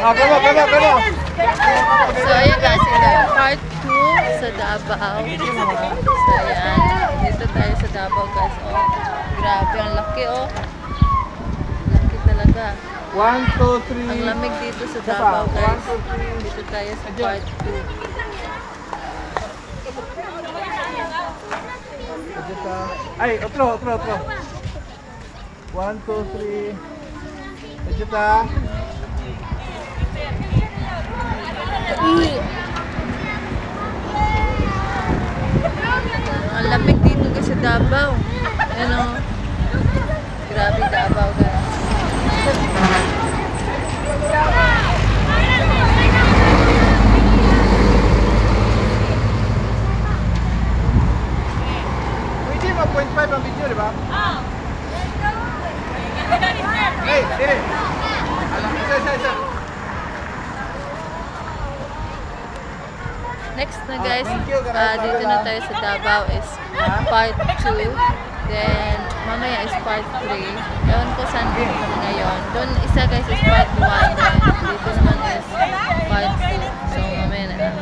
So ayan guys, ito yung part 2 sa Davao. So ayan, dito tayo sa Davao guys. Oh, grabe, ang laki oh. Laki talaga. 1, 2, 3. Ang lamig dito sa Davao guys. Dito tayo sa part 2. Ay, otro. 1, 2, 3. Ejita. Ang lamig dito kasi sa Davao. Ano? Grabe Davao guys. Pwede mo 0.5 ang video, di ba? Hey, dire. Isa. Next na guys, dito na tayo sa Davao is part 2. Then, mamaya is part 3. Ewan ko saan dito kami ngayon. Doon isa guys is part 1. Then, dito naman is part 2. So, mamaya na lang.